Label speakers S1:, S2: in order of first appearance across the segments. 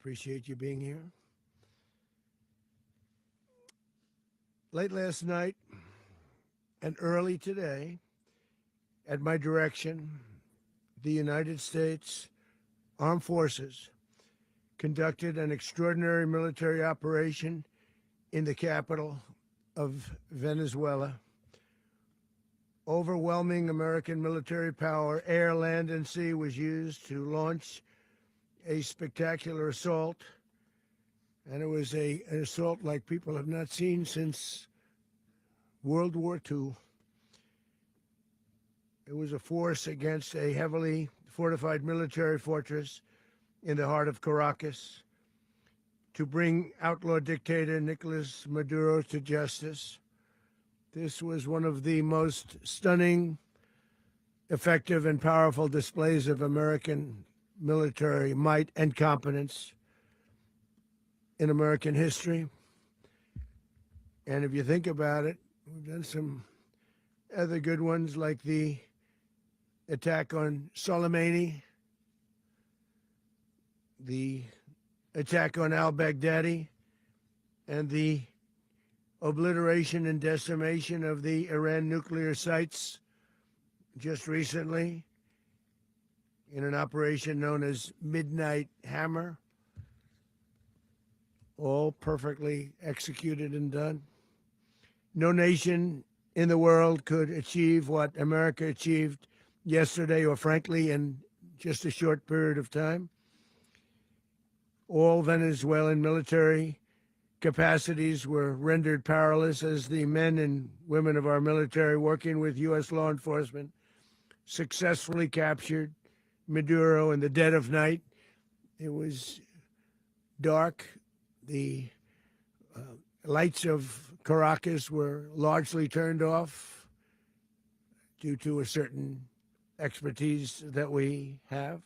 S1: Appreciate you being here. Late last night and early today, at my direction, the United States Armed Forces conducted an extraordinary military operation in the capital of Venezuela. Overwhelming American military power, air, land, and sea, was used to launch a spectacular assault. And it was an assault like people have not seen since World War II. It was a force against a heavily fortified military fortress in the heart of Caracas to bring outlaw dictator Nicolas Maduro to justice. This was one of the most stunning, effective, and powerful displays of American military might and competence in American history. And if you think about it, we've done some other good ones, like the attack on Soleimani, the attack on al-Baghdadi, and the obliteration and decimation of the Iran nuclear sites just recently in an operation known as Midnight Hammer, all perfectly executed and done. No nation in the world could achieve what America achieved yesterday, or frankly, in just a short period of time. All Venezuelan military capacities were rendered powerless as the men and women of our military, working with U.S. law enforcement, successfully captured Maduro in the dead of night. It was dark. The lights of Caracas were largely turned off due to a certain expertise that we have.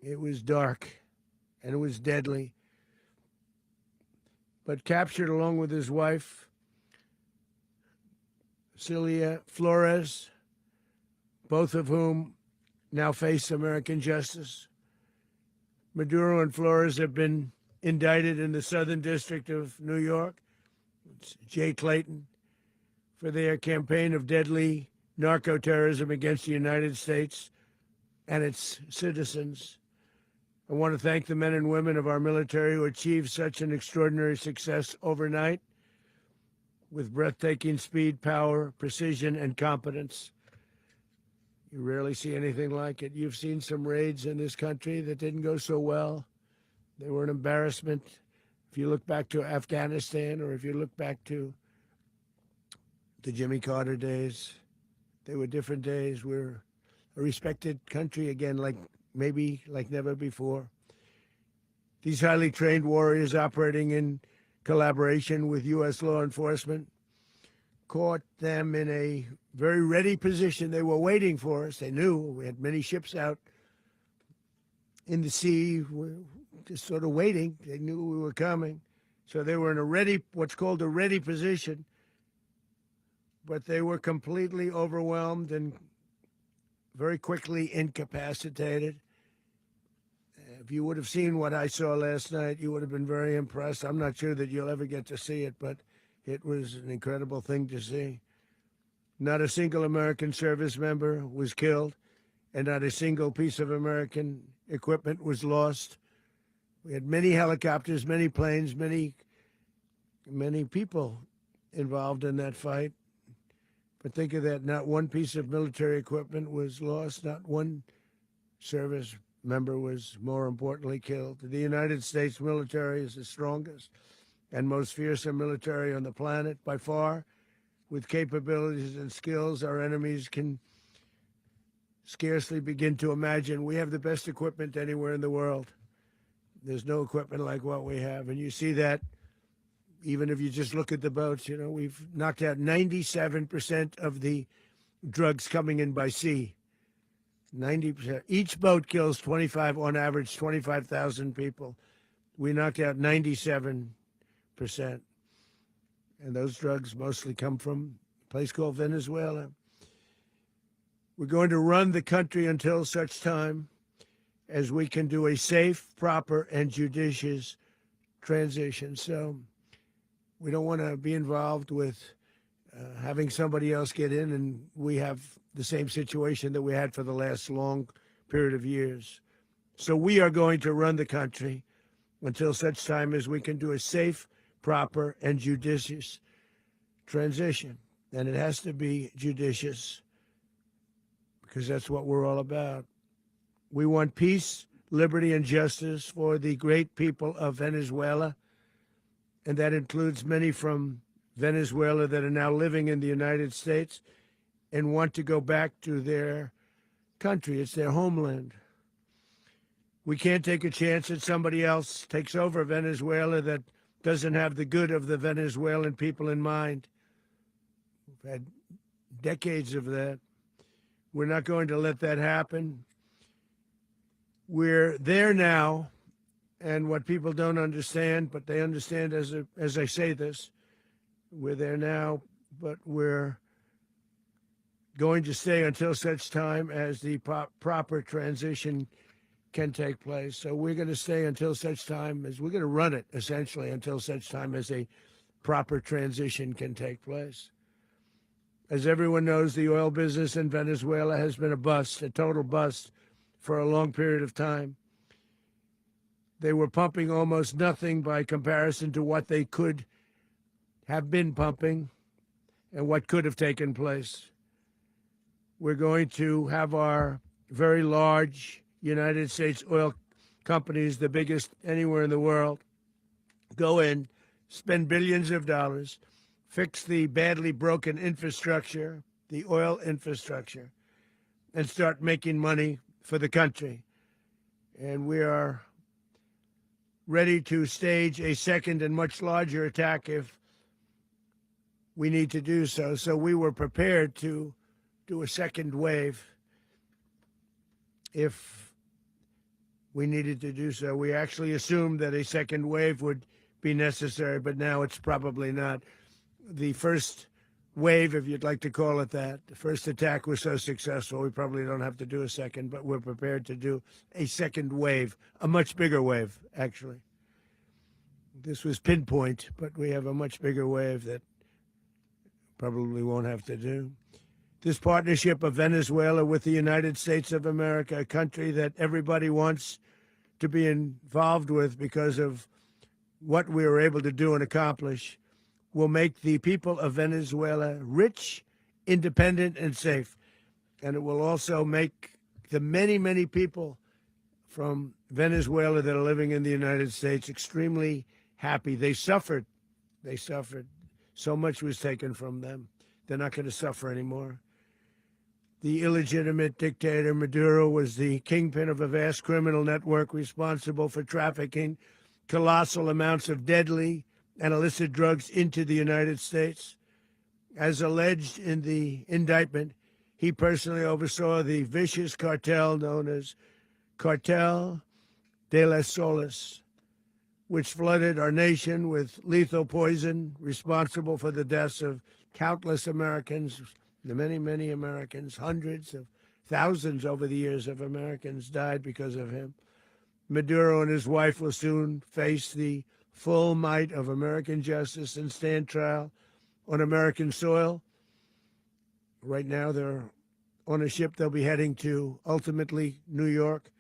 S1: It was dark and it was deadly. But captured along with his wife, Celia Flores, both of whom now face American justice. Maduro and Flores have been indicted in the Southern District of New York, it's Jay Clayton, for their campaign of deadly narco-terrorism against the United States and its citizens. I want to thank the men and women of our military who achieved such an extraordinary success overnight with breathtaking speed, power, precision, and competence. You rarely see anything like it. You've seen some raids in this country that didn't go so well. They were an embarrassment. If you look back to Afghanistan, or if you look back to the Jimmy Carter days, they were different days. We're a respected country again, maybe like never before. These highly trained warriors, operating in collaboration with U.S. law enforcement, caught them in a very ready position. They were waiting for us. They knew we had many ships out in the sea, just sort of waiting. They knew we were coming. So they were in a ready, what's called a ready position, but they were completely overwhelmed and very quickly incapacitated. If you would have seen what I saw last night, you would have been very impressed. I'm not sure that you'll ever get to see it, but it was an incredible thing to see. Not a single American service member was killed, and not a single piece of American equipment was lost. We had many helicopters, many planes, many people involved in that fight. But think of that, not one piece of military equipment was lost, not one service member was, more importantly, killed. The United States military is the strongest and most fearsome military on the planet by far, with capabilities and skills our enemies can scarcely begin to imagine. We have the best equipment anywhere in the world. There's no equipment like what we have, and you see that even if you just look at the boats. You know, we've knocked out 97% of the drugs coming in by sea. 90%. Each boat kills on average, 25,000 people. We knocked out 97%. And those drugs mostly come from a place called Venezuela. We're going to run the country until such time as we can do a safe, proper, and judicious transition. So we don't want to be involved with having somebody else get in and we have the same situation that we had for the last long period of years. So we are going to run the country until such time as we can do a safe, proper, and judicious transition. And it has to be judicious because that's what we're all about. We want peace, liberty, and justice for the great people of Venezuela, and that includes many from Venezuela that are now living in the United States and want to go back to their country. It's their homeland. We can't take a chance that somebody else takes over Venezuela that doesn't have the good of the Venezuelan people in mind. We've had decades of that. We're not going to let that happen. We're there now, and what people don't understand, but they understand as I say this, we're there now, but we're going to stay until such time as the proper transition can take place. So we're going to stay until such time as we're going to run it, essentially, until such time as a proper transition can take place. As everyone knows, the oil business in Venezuela has been a bust, a total bust, for a long period of time. They were pumping almost nothing by comparison to what they could have been pumping and what could have taken place. We're going to have our very large United States oil companies, the biggest anywhere in the world, go in, spend billions of dollars, fix the badly broken infrastructure, the oil infrastructure, and start making money for the country. And we are ready to stage a second and much larger attack if we need to do so. So we were prepared to do a second wave if we needed to do so. We actually assumed that a second wave would be necessary, but now it's probably not. The first wave, if you'd like to call it that, the first attack was so successful, we probably don't have to do a second, but we're prepared to do a second wave, a much bigger wave, actually. This was pinpoint, but we have a much bigger wave that probably won't have to do. This partnership of Venezuela with the United States of America, a country that everybody wants to be involved with because of what we were able to do and accomplish, will make the people of Venezuela rich, independent, and safe. And it will also make the many, many people from Venezuela that are living in the United States extremely happy. They suffered. They suffered. So much was taken from them. They're not going to suffer anymore. The illegitimate dictator Maduro was the kingpin of a vast criminal network responsible for trafficking colossal amounts of deadly and illicit drugs into the United States. As alleged in the indictment, he personally oversaw the vicious cartel known as Cartel de las Solas, which flooded our nation with lethal poison, responsible for the deaths of countless Americans, the many, many Americans. Hundreds of thousands over the years of Americans died because of him. Maduro and his wife will soon face the full might of American justice and stand trial on American soil. Right now, they're on a ship. They'll be heading to, ultimately, New York,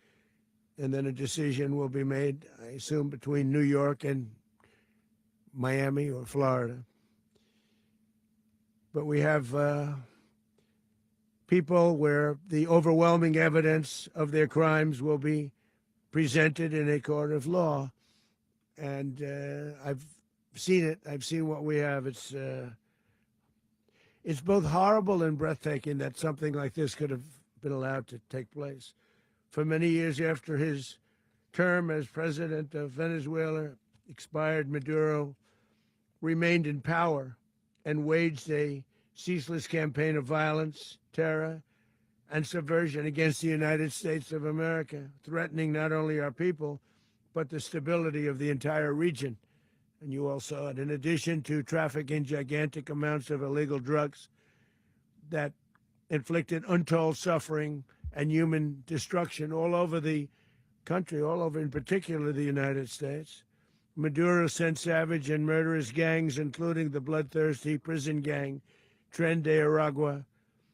S1: and then a decision will be made, I assume, between New York and Miami or Florida. But we have people where the overwhelming evidence of their crimes will be presented in a court of law. And I've seen it. I've seen what we have. It's both horrible and breathtaking that something like this could have been allowed to take place. For many years after his term as president of Venezuela expired, Maduro remained in power and waged a ceaseless campaign of violence, terror, and subversion against the United States of America, threatening not only our people, but the stability of the entire region. And you all saw it. In addition to trafficking gigantic amounts of illegal drugs that inflicted untold suffering and human destruction all over the country, all over, in particular the United States. Maduro sent savage and murderous gangs, including the bloodthirsty prison gang, Tren de Aragua,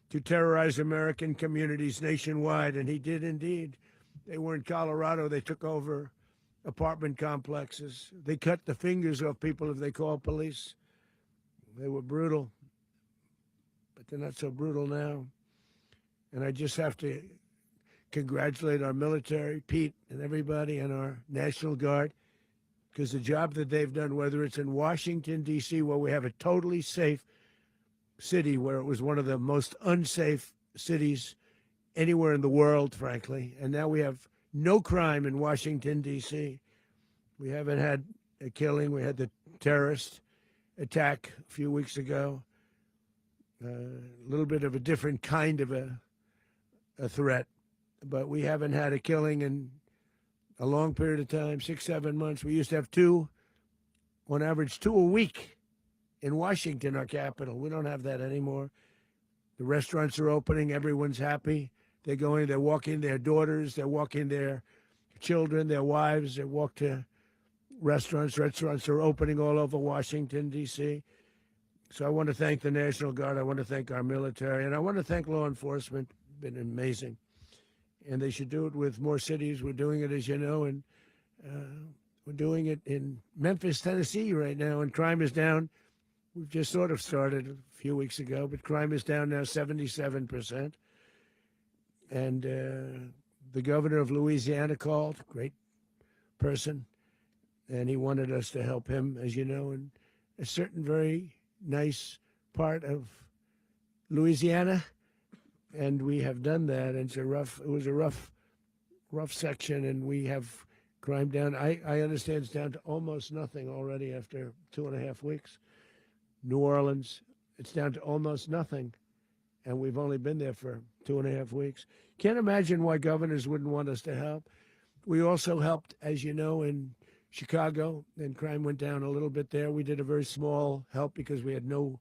S1: to terrorize American communities nationwide, and he did indeed. They were in Colorado. They took over apartment complexes. They cut the fingers off people if they called police. They were brutal, but they're not so brutal now. And I just have to congratulate our military, Pete and everybody, and our National Guard, because the job that they've done, whether it's in Washington, D.C., where we have a totally safe city, where it was one of the most unsafe cities anywhere in the world, frankly, and now we have no crime in Washington, D.C. We haven't had a killing. We had the terrorist attack a few weeks ago, a little bit of a different kind of a threat, but we haven't had a killing in a long period of time, 6, 7 months. We used to have two, on average, 2 a week in Washington, our capital. We don't have that anymore. The restaurants are opening. Everyone's happy. They're going, they're walking their daughters, they're walking their children, their wives. They walk to restaurants. Restaurants are opening all over Washington, D.C. So I want to thank the National Guard. I want to thank our military. And I want to thank law enforcement. Been amazing. And they should do it with more cities. We're doing it, as you know, and we're doing it in Memphis, Tennessee right now, and crime is down. We've just sort of started a few weeks ago, but crime is down now 77%. And the governor of Louisiana called, great person, and he wanted us to help him, as you know, in a certain very nice part of Louisiana. And we have done that. And it was a rough section, and we have crime down. I understand it's down to almost nothing already after 2.5 weeks. New Orleans, it's down to almost nothing. And we've only been there for 2.5 weeks. Can't imagine why governors wouldn't want us to help. We also helped, as you know, in Chicago, and crime went down a little bit there. We did a very small help because we had no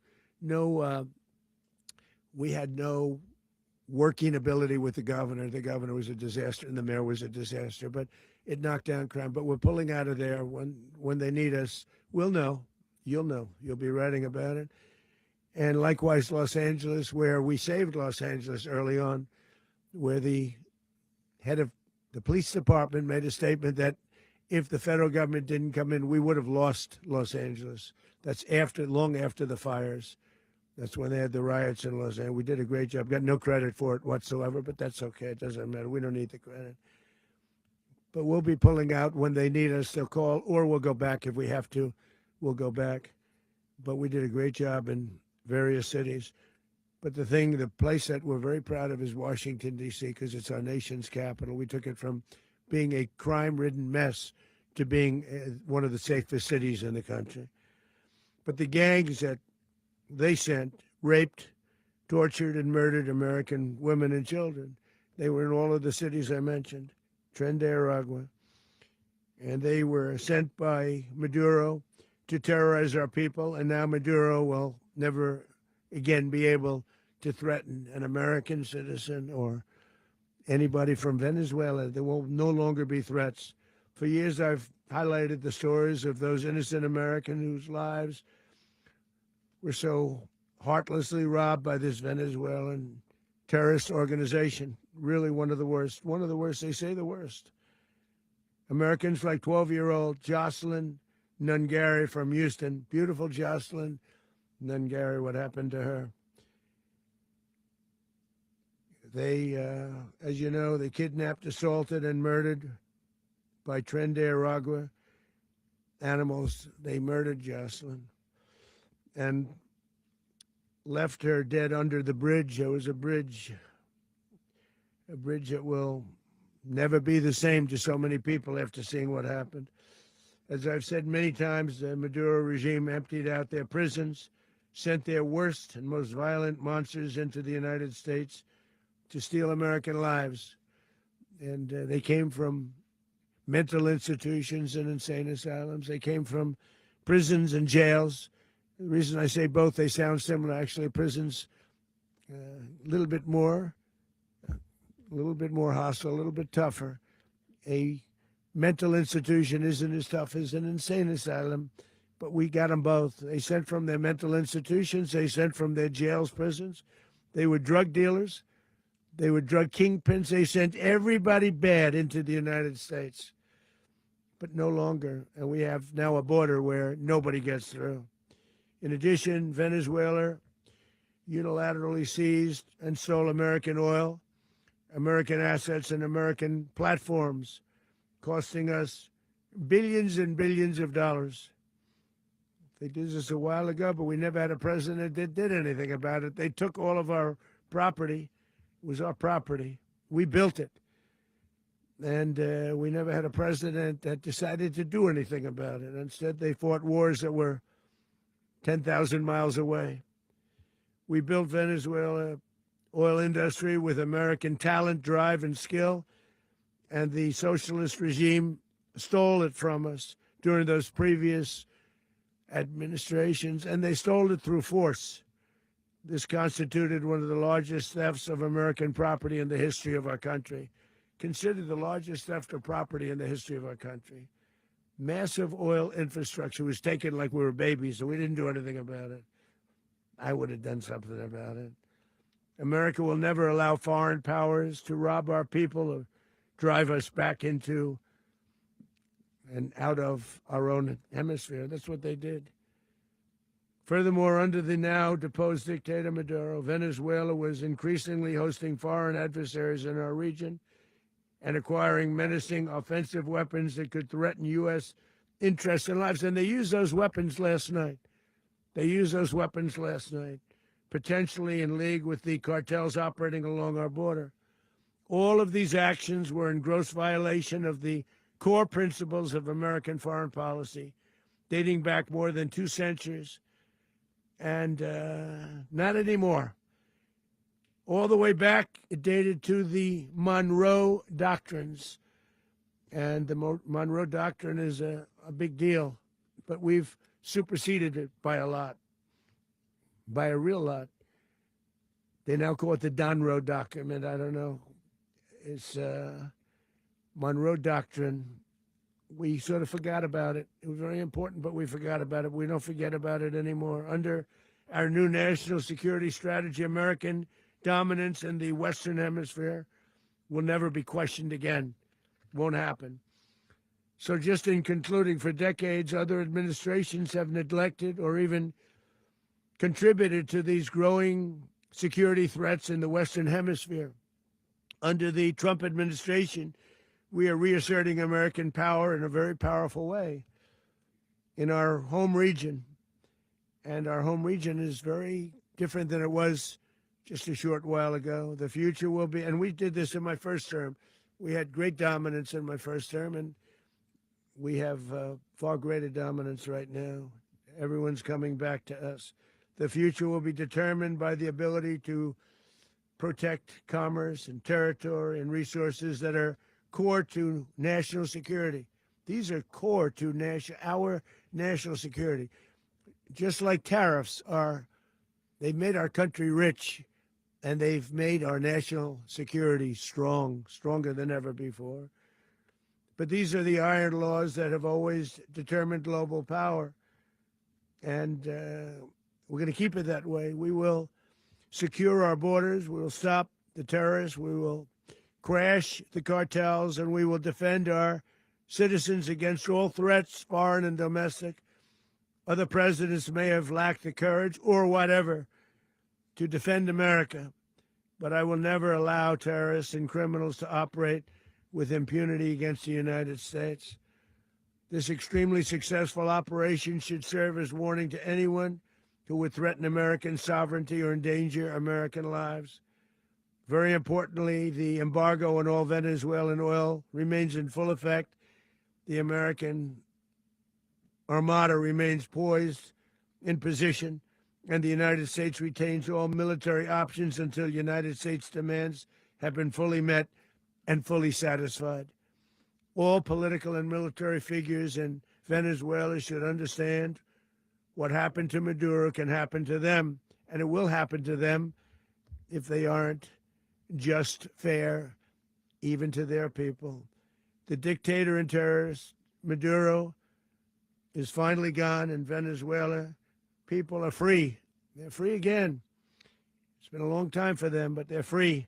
S1: working ability with the governor. The governor was a disaster, and the mayor was a disaster. But it knocked down crime. But we're pulling out of there. When they need us, we'll know. You'll know. You'll be writing about it. And likewise, Los Angeles, where we saved Los Angeles early on, where the head of the police department made a statement that if the federal government didn't come in, we would have lost Los Angeles. That's long after the fires. That's when they had the riots in Los Angeles. We did a great job. Got no credit for it whatsoever, but that's okay. It doesn't matter. We don't need the credit. But we'll be pulling out when they need us. They'll call, or we'll go back if we have to. We'll go back. But we did a great job in various cities. But the place that we're very proud of is Washington, D.C., because it's our nation's capital. We took it from being a crime-ridden mess to being one of the safest cities in the country. But the gangs that they sent raped, tortured, and murdered American women and children. They were in all of the cities I mentioned, Tren de Aragua. And they were sent by Maduro to terrorize our people, and now Maduro will never again be able to threaten an American citizen or anybody from Venezuela. There will no longer be threats. For years, I've highlighted the stories of those innocent Americans whose lives were so heartlessly robbed by this Venezuelan terrorist organization. Really one of the worst. One of the worst, they say the worst. Americans like 12-year-old Jocelyn Nungary from Houston. Beautiful Jocelyn Nungary, what happened to her? They, as you know, they kidnapped, assaulted, and murdered by Tren de Aragua animals. They murdered Jocelyn and left her dead under the bridge. There was a bridge that will never be the same to so many people after seeing what happened. As I've said many times, the Maduro regime emptied out their prisons, sent their worst and most violent monsters into the United States to steal American lives. And they came from mental institutions and insane asylums. They came from prisons and jails. The reason I say both, they sound similar. Actually, prisons, a little bit more hostile, a little bit tougher. a mental institution isn't as tough as an insane asylum, but we got them both. They sent from their mental institutions. They sent from their jails, prisons. They were drug dealers. They were drug kingpins. They sent everybody bad into the United States, but no longer. And we have now a border where nobody gets through. In addition, Venezuela unilaterally seized and stole American oil, American assets, and American platforms, costing us billions and billions of dollars. They did this a while ago, but we never had a president that did anything about it. They took all of our property. It was our property. We built it. And we never had a president that decided to do anything about it. Instead, they fought wars that were 10,000 miles away. We built Venezuela oil industry with American talent, drive, and skill, and the socialist regime stole it from us during those previous administrations, and they stole it through force. This constituted one of the largest thefts of American property in the history of our country. Considered the largest theft of property in the history of our country. Massive oil infrastructure was taken like we were babies, and we didn't do anything about it. I would have done something about it. America will never allow foreign powers to rob our people or drive us back into and out of our own hemisphere. That's what they did. Furthermore, under the now deposed dictator Maduro, Venezuela was increasingly hosting foreign adversaries in our region and acquiring menacing offensive weapons that could threaten U.S. interests and lives. And they used those weapons last night. Potentially in league with the cartels operating along our border. All of these actions were in gross violation of the core principles of American foreign policy, dating back more than 2 centuries, and not anymore. All the way back, it dated to the Monroe Doctrines, and the Monroe Doctrine is a big deal, but we've superseded it by a lot, by a real lot. They now call it the Monroe Document. I don't know. It's Monroe Doctrine. We sort of forgot about it. It was very important, but we forgot about it. We don't forget about it anymore. Under our new national security strategy, American dominance in the Western Hemisphere will never be questioned again. Won't happen. So just in concluding, for decades, other administrations have neglected or even contributed to these growing security threats in the Western Hemisphere. Under the Trump administration, we are reasserting American power in a very powerful way in our home region. And our home region is very different than it was just a short while ago. The future will be, and we did this in my first term. We had great dominance in my first term, and we have far greater dominance right now. Everyone's coming back to us. The future will be determined by the ability to protect commerce and territory and resources that are core to national security. These are core to our national security. Just like tariffs they've made our country rich, and they've made our national security stronger than ever before. But these are the iron laws that have always determined global power. And we're going to keep it that way. We will secure our borders. We will stop the terrorists. We will crash the cartels, and we will defend our citizens against all threats, foreign and domestic. Other presidents may have lacked the courage or whatever to defend America, but I will never allow terrorists and criminals to operate with impunity against the United States. This extremely successful operation should serve as warning to anyone who would threaten American sovereignty or endanger American lives. Very importantly, the embargo on all Venezuelan oil remains in full effect. The American Armada remains poised in position, and the United States retains all military options until United States demands have been fully met and fully satisfied. All political and military figures in Venezuela should understand what happened to Maduro can happen to them, and it will happen to them if they aren't just fair, even to their people. The dictator and terrorist, Maduro, is finally gone in Venezuela. People are free. They're free again. It's been a long time for them, but they're free.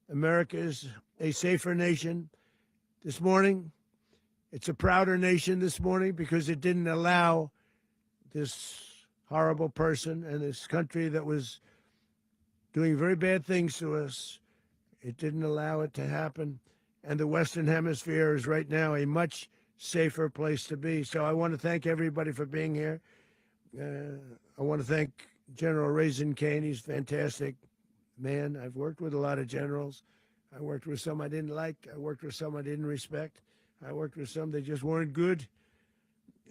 S1: America is a safer nation this morning. It's a prouder nation this morning because it didn't allow this horrible person and this country that was doing very bad things to us. It didn't allow it to happen. And the Western Hemisphere is right now a much safer place to be. So I want to thank everybody for being here. I want to thank General Raisin Kane. He's a fantastic man. I've worked with a lot of generals. I worked with some I didn't like. I worked with some I didn't respect. I worked with some that just weren't good.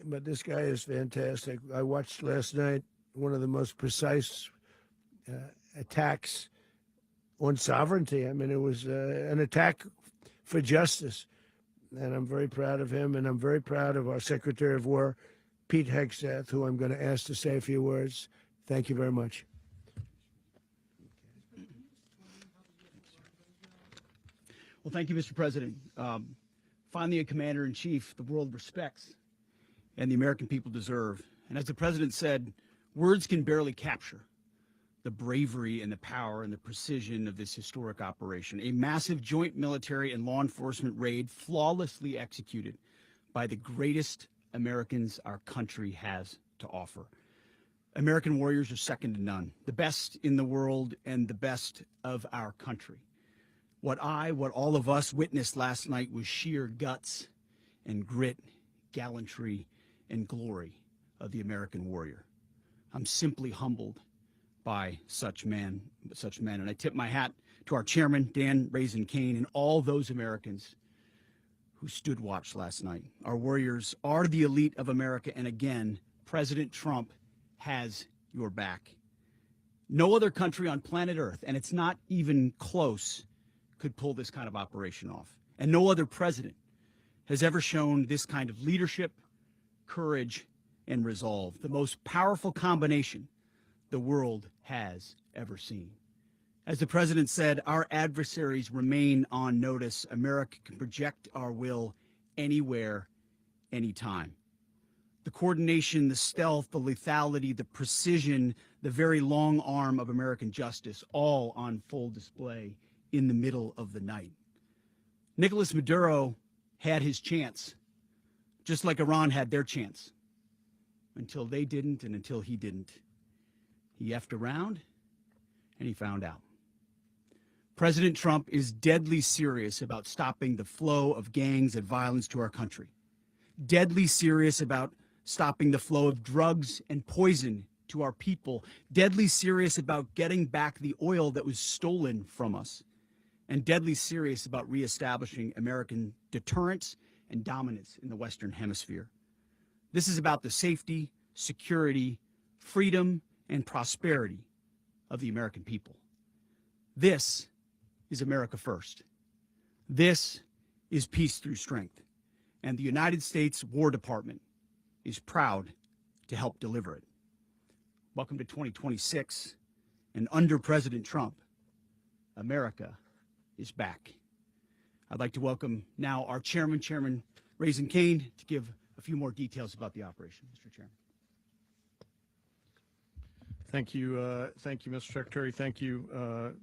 S1: But this guy is fantastic. I watched last night one of the most precise attacks on sovereignty. I mean, it was an attack for justice. And I'm very proud of him, and I'm very proud of our Secretary of War, Pete Hegseth, who I'm going to ask to say a few words. Thank you very much.
S2: Well, thank you, Mr. President. Finally, a commander-in-chief the world respects and the American people deserve. And as the president said, words can barely capture the bravery and the power and the precision of this historic operation. A massive joint military and law enforcement raid flawlessly executed by the greatest Americans our country has to offer. American warriors are second to none, the best in the world and the best of our country. What all of us witnessed last night was sheer guts and grit, gallantry and glory of the American warrior. I'm simply humbled by such men. And I tip my hat to our chairman, Dan Raisin Kane, and all those Americans who stood watch last night. Our warriors are the elite of America, and again, President Trump has your back. No other country on planet Earth, and it's not even close, could pull this kind of operation off. And no other president has ever shown this kind of leadership, courage, and resolve, the most powerful combination the world has ever seen. As the president said, our adversaries remain on notice. America can project our will anywhere, anytime. The coordination, the stealth, the lethality, the precision, the very long arm of American justice, all on full display in the middle of the night. Nicolas Maduro had his chance, just like Iran had their chance, until they didn't and until he didn't. He effed around and he found out. President Trump is deadly serious about stopping the flow of gangs and violence to our country. Deadly serious about stopping the flow of drugs and poison to our people. Deadly serious about getting back the oil that was stolen from us. And deadly serious about reestablishing American deterrence and dominance in the Western Hemisphere. This is about the safety, security, freedom, and prosperity of the American people. This is America first. This is peace through strength. And the United States War Department is proud to help deliver it. Welcome to 2026, and under President Trump, America is back. I'd like to welcome now our chairman, Chairman Raisin Kane, to give a few more details about the operation. Mr. Chairman.
S3: Thank you, Mr. Secretary. Thank you,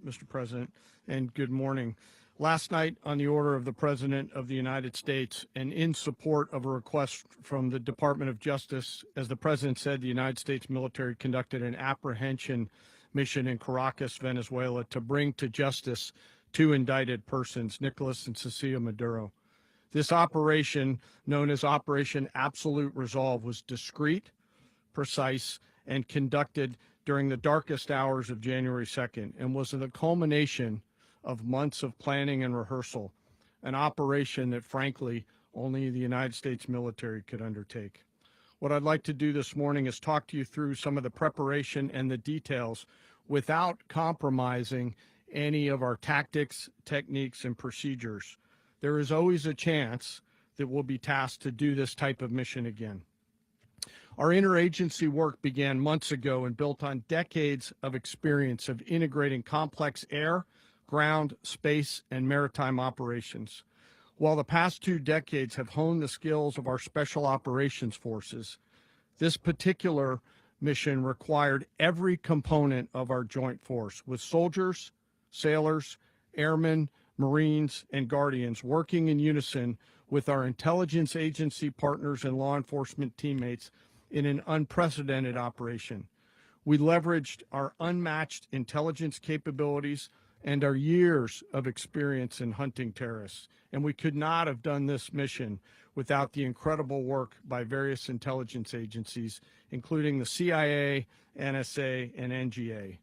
S3: Mr. President, and good morning. Last night, on the order of the President of the United States and in support of a request from the Department of Justice, as the President said, the United States military conducted an apprehension mission in Caracas, Venezuela, to bring to justice two indicted persons, Nicolas and Cecilia Maduro. This operation, known as Operation Absolute Resolve, was discreet, precise, and conducted during the darkest hours of January 2nd and was the culmination of months of planning and rehearsal, an operation that, frankly, only the United States military could undertake. What I'd like to do this morning is talk to you through some of the preparation and the details without compromising any of our tactics, techniques, and procedures. There is always a chance that we'll be tasked to do this type of mission again. Our interagency work began months ago and built on decades of experience of integrating complex air, ground, space, and maritime operations. While the past 2 decades have honed the skills of our special operations forces, this particular mission required every component of our joint force, with soldiers, sailors, airmen, Marines, and Guardians working in unison with our intelligence agency partners and law enforcement teammates in an unprecedented operation. We leveraged our unmatched intelligence capabilities and our years of experience in hunting terrorists, and we could not have done this mission without the incredible work by various intelligence agencies, including the CIA, NSA, and NGA.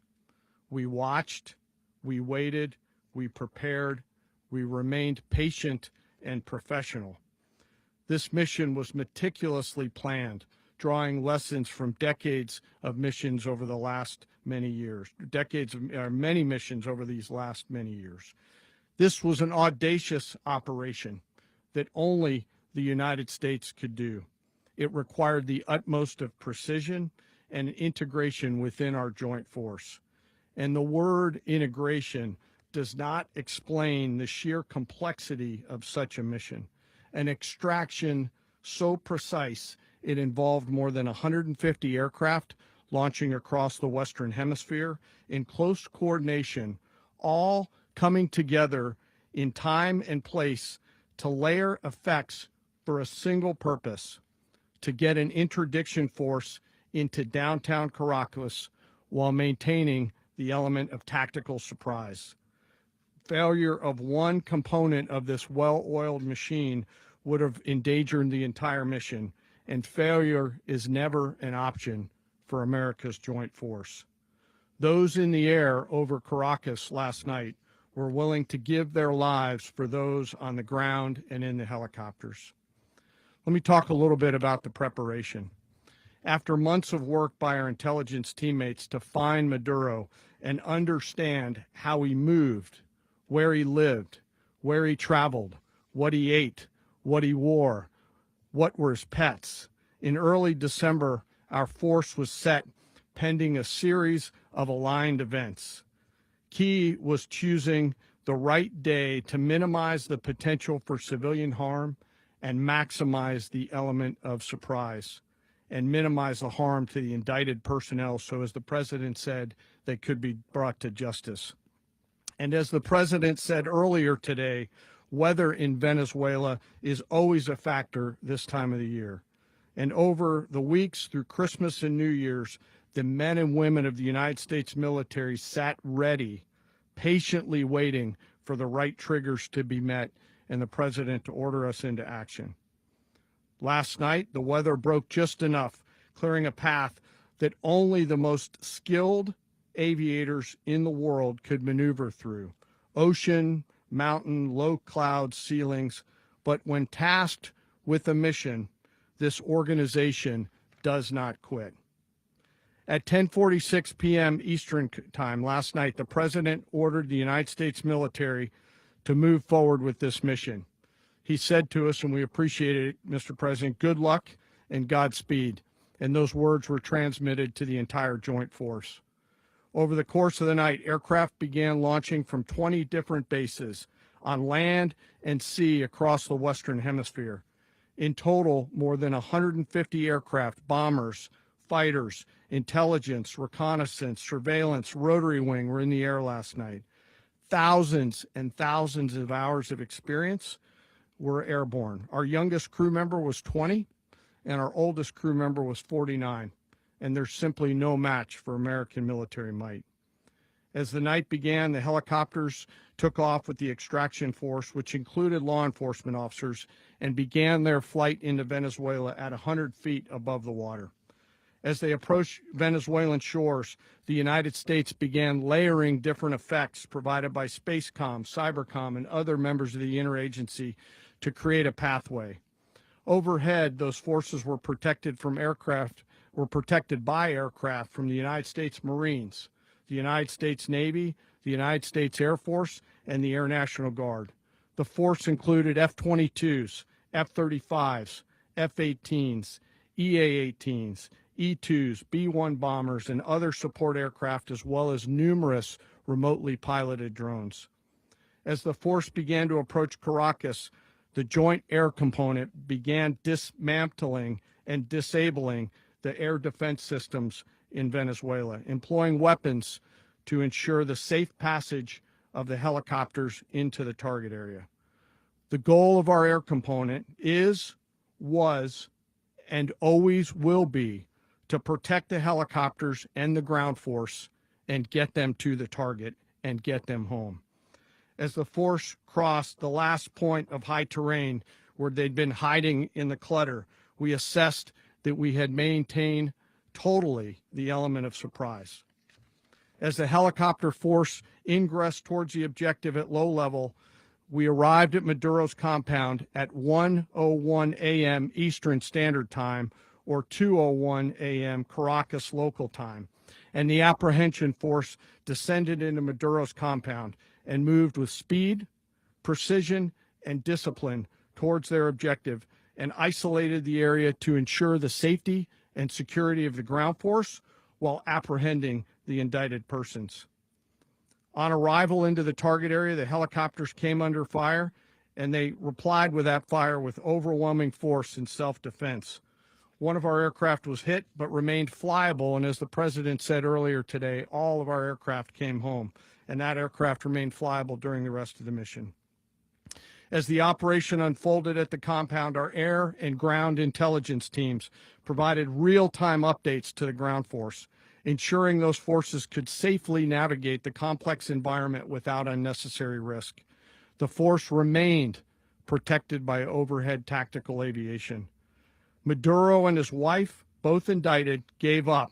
S3: We watched, we waited, we prepared, we remained patient and professional. This mission was meticulously planned, drawing lessons from decades of missions over the last many years, many missions over these last many years. This was an audacious operation that only the United States could do. It required the utmost of precision and integration within our joint force. And the word integration does not explain the sheer complexity of such a mission. An extraction so precise it involved more than 150 aircraft launching across the Western Hemisphere in close coordination, all coming together in time and place to layer effects for a single purpose: to get an interdiction force into downtown Caracas while maintaining the element of tactical surprise. Failure of one component of this well-oiled machine would have endangered the entire mission, and failure is never an option for America's joint force. Those in the air over Caracas last night were willing to give their lives for those on the ground and in the helicopters. Let me talk a little bit about the preparation. After months of work by our intelligence teammates to find Maduro and understand how he moved, where he lived, where he traveled, what he ate, what he wore, what were his pets. In early December, our force was set pending a series of aligned events. Key was choosing the right day to minimize the potential for civilian harm and maximize the element of surprise, and minimize the harm to the indicted personnel so, as the president said, they could be brought to justice. And as the president said earlier today, weather in Venezuela is always a factor this time of the year. And over the weeks through Christmas and New Year's, the men and women of the United States military sat ready, patiently waiting for the right triggers to be met and the president to order us into action. Last night, the weather broke just enough, clearing a path that only the most skilled aviators in the world could maneuver through. Ocean, mountain, low cloud ceilings. But when tasked with a mission, this organization does not quit. At 10:46 p.m. Eastern Time last night, the president ordered the United States military to move forward with this mission. He said to us, and we appreciate it, Mr. President, good luck and Godspeed. And those words were transmitted to the entire joint force. Over the course of the night, aircraft began launching from 20 different bases on land and sea across the Western Hemisphere. In total, more than 150 aircraft, bombers, fighters, intelligence, reconnaissance, surveillance, rotary wing were in the air last night. Thousands and thousands of hours of experience were airborne. Our youngest crew member was 20, and our oldest crew member was 49. And there's simply no match for American military might. As the night began, the helicopters took off with the extraction force, which included law enforcement officers, and began their flight into Venezuela at 100 feet above the water. As they approached Venezuelan shores, the United States began layering different effects provided by Spacecom, Cybercom, and other members of the interagency to create a pathway. Overhead, those forces were protected by aircraft from the United States Marines, the United States Navy, the United States Air Force, and the Air National Guard. The force included F-22s, F-35s, F-18s, EA-18s, E-2s, B-1 bombers, and other support aircraft, as well as numerous remotely piloted drones. As the force began to approach Caracas, the Joint Air Component began dismantling and disabling the air defense systems in Venezuela, employing weapons to ensure the safe passage of the helicopters into the target area. The goal of our air component is, was, and always will be to protect the helicopters and the ground force and get them to the target and get them home. As the force crossed the last point of high terrain where they'd been hiding in the clutter, we assessed that we had maintained totally the element of surprise. As the helicopter force ingressed towards the objective at low level, we arrived at Maduro's compound at 1:01 a.m. Eastern Standard Time, or 2:01 a.m. Caracas local time, and the apprehension force descended into Maduro's compound and moved with speed, precision, and discipline towards their objective and isolated the area to ensure the safety and security of the ground force while apprehending the indicted persons. On arrival into the target area, the helicopters came under fire, and they replied with that fire with overwhelming force in self-defense. One of our aircraft was hit but remained flyable, and as the president said earlier today, all of our aircraft came home, and that aircraft remained flyable during the rest of the mission. As the operation unfolded at the compound, our air and ground intelligence teams provided real-time updates to the ground force, ensuring those forces could safely navigate the complex environment without unnecessary risk. The force remained protected by overhead tactical aviation. Maduro and his wife, both indicted, gave up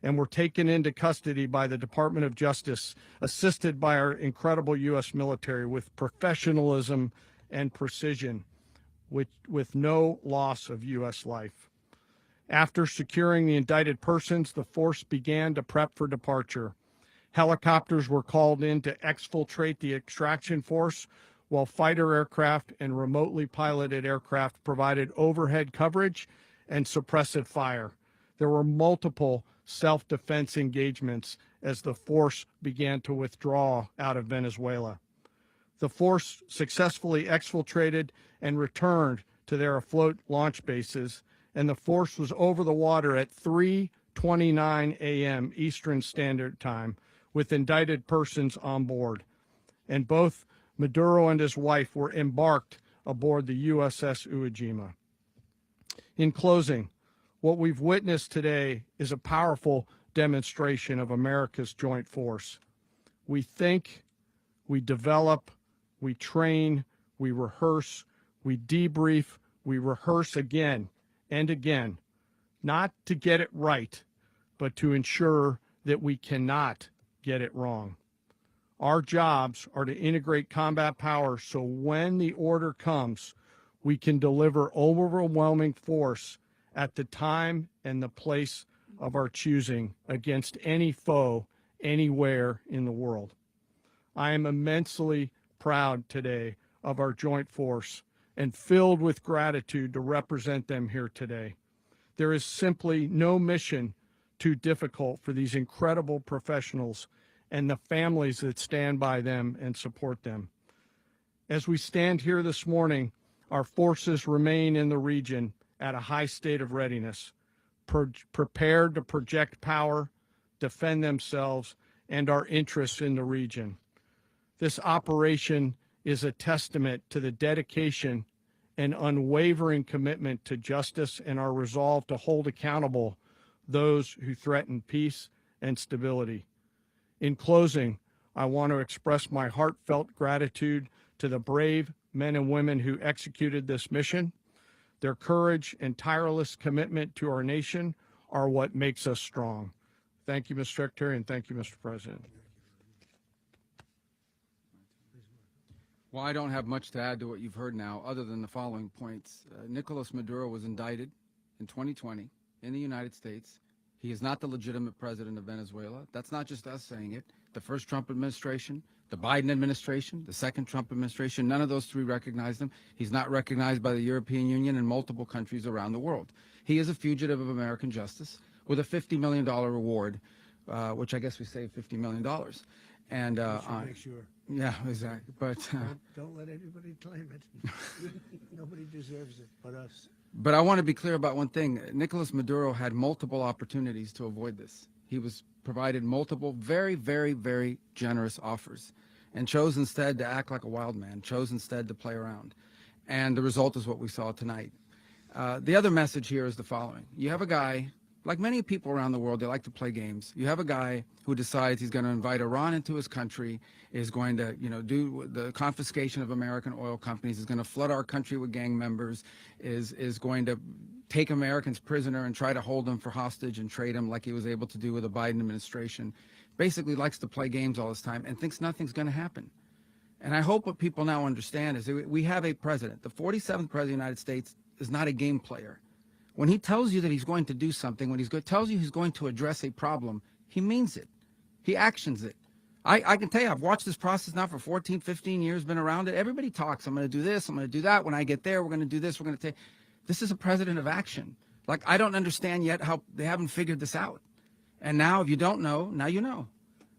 S3: and were taken into custody by the Department of Justice, assisted by our incredible U.S. military with professionalism and precision, with no loss of U.S. life. After securing the indicted persons, the force began to prep for departure. Helicopters were called in to exfiltrate the extraction force, while fighter aircraft and remotely piloted aircraft provided overhead coverage and suppressive fire. There were multiple self-defense engagements as the force began to withdraw out of Venezuela. The force successfully exfiltrated and returned to their afloat launch bases, and the force was over the water at 3:29 a.m. Eastern Standard Time with indicted persons on board. And both Maduro and his wife were embarked aboard the USS Iwo Jima. In closing, what we've witnessed today is a powerful demonstration of America's joint force. We think, we develop, we train, we rehearse, we debrief, we rehearse again and again, not to get it right, but to ensure that we cannot get it wrong. Our jobs are to integrate combat power so when the order comes, we can deliver overwhelming force at the time and the place of our choosing against any foe anywhere in the world. I am immensely proud today of our joint force and filled with gratitude to represent them here today. There is simply no mission too difficult for these incredible professionals and the families that stand by them and support them. As we stand here this morning, our forces remain in the region at a high state of readiness, prepared to project power, defend themselves, and our interests in the region. This operation is a testament to the dedication and unwavering commitment to justice and our resolve to hold accountable those who threaten peace and stability. In closing, I want to express my heartfelt gratitude to the brave men and women who executed this mission. Their courage and tireless commitment to our nation are what makes us strong. Thank you, Mr. Secretary, and thank you, Mr. President.
S4: Well, I don't have much to add to what you've heard now, other than the following points. Nicolas Maduro was indicted in 2020 in the United States. He is not the legitimate president of Venezuela. That's not just us saying it. The first Trump administration, the Biden administration, the second Trump administration, none of those three recognized him. He's not recognized by the European Union and multiple countries around the world. He is a fugitive of American justice with a $50 million reward which I guess we saved $50 million. And
S1: Make sure.
S4: yeah, exactly. But
S1: Don't let anybody claim it. Nobody deserves it but us.
S4: but I want to be clear about one thing. Nicolas Maduro had multiple opportunities to avoid this. He was provided multiple very, very, very generous offers and chose instead to act like a wild man, chose instead to play around. And the result is what we saw tonight. The other message here is the following. You have a guy, like many people around the world, they like to play games. You have a guy who decides he's going to invite Iran into his country, is going to, do the confiscation of American oil companies, is going to flood our country with gang members, is going to take Americans prisoner and try to hold them for hostage and trade them like he was able to do with the Biden administration. Basically likes to play games all this time and thinks nothing's going to happen. And I hope what people now understand is that we have a president. The 47th president of the United States is not a game player. When he tells you that he's going to do something, when tells you he's going to address a problem, he means it. He actions it. I can tell you, I've watched this process now for 14, 15 years, been around it. Everybody talks. I'm going to do this. I'm going to do that. When I get there, we're going to do this. We're going to take. This is a president of action. Like, I don't understand yet how they haven't figured this out. And now, if you don't know, now you know.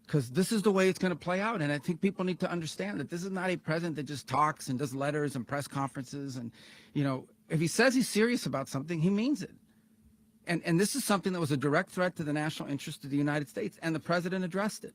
S4: Because this is the way it's going to play out. And I think people need to understand that this is not a president that just talks and does letters and press conferences. And, if he says he's serious about something, he means it. And this is something that was a direct threat to the national interest of the United States. And the president addressed it.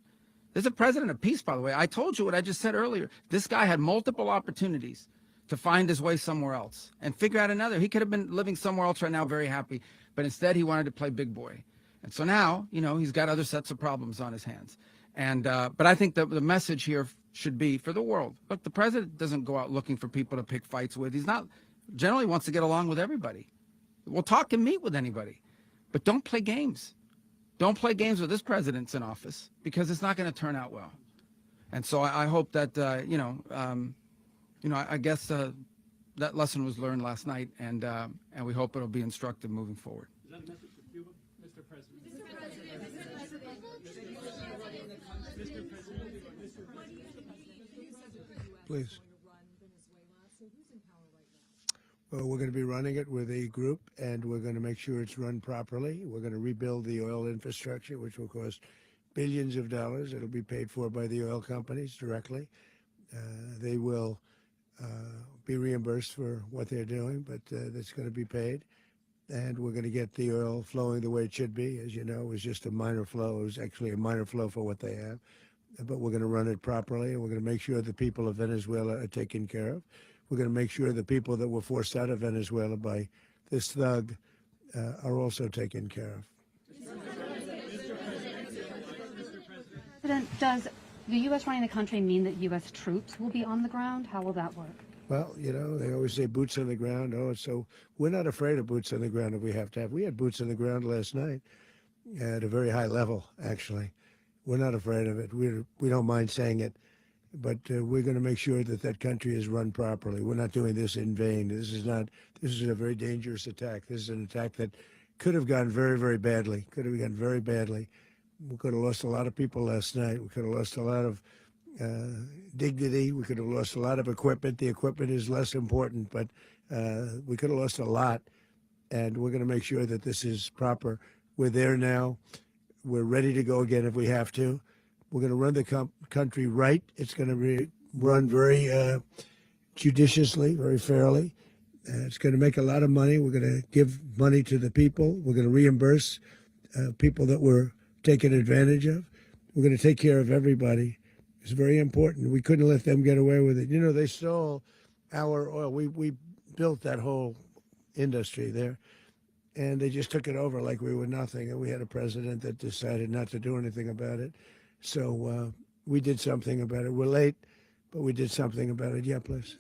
S4: There's a president of peace, by the way. I told you what I just said earlier. This guy had multiple opportunities to find his way somewhere else and figure out another. He could have been living somewhere else right now, very happy. But instead, he wanted to play big boy. And so now, he's got other sets of problems on his hands. And but I think the message here should be for the world. Look, the president doesn't go out looking for people to pick fights with. He's not generally wants to get along with everybody. We'll talk and meet with anybody. But don't play games. Don't play games with this president's in office, because it's not going to turn out well. And so I hope that, I guess that lesson was learned last night, and we hope it'll be instructive moving forward.
S2: Is that a message for Cuba, Mr. President?
S1: Please. Well, we're going to be running it with a group, and we're going to make sure it's run properly. We're going to rebuild the oil infrastructure, which will cost billions of dollars. It'll be paid for by the oil companies directly. They will be reimbursed for what they're doing, but that's going to be paid. And we're going to get the oil flowing the way it should be. As you know, it was just a minor flow. It was actually a minor flow for what they have. But we're going to run it properly, and we're going to make sure the people of Venezuela are taken care of. We're going to make sure the people that were forced out of Venezuela by this thug are also taken care of.
S5: President, does the U.S. running the country mean that U.S. troops will be on the ground? How will that work?
S1: Well, they always say boots on the ground. So we're not afraid of boots on the ground if we have to have. We had boots on the ground last night at a very high level, actually. We're not afraid of it. We don't mind saying it. But we're going to make sure that that country is run properly. We're not doing this in vain. This is a very dangerous attack. This is an attack that could have gone very, very badly. Could have gone very badly. We could have lost a lot of people last night. We could have lost a lot of dignity. We could have lost a lot of equipment. The equipment is less important, but we could have lost a lot. And we're going to make sure that this is proper. We're there now. We're ready to go again if we have to. We're going to run the country right. It's going to be run very judiciously, very fairly. It's going to make a lot of money. We're going to give money to the people. We're going to reimburse people that were taken advantage of. We're going to take care of everybody. It's very important. We couldn't let them get away with it. They stole our oil. We built that whole industry there, and they just took it over like we were nothing. And we had a president that decided not to do anything about it. So we did something about it. We're late, but we did something about it. Yeah, please.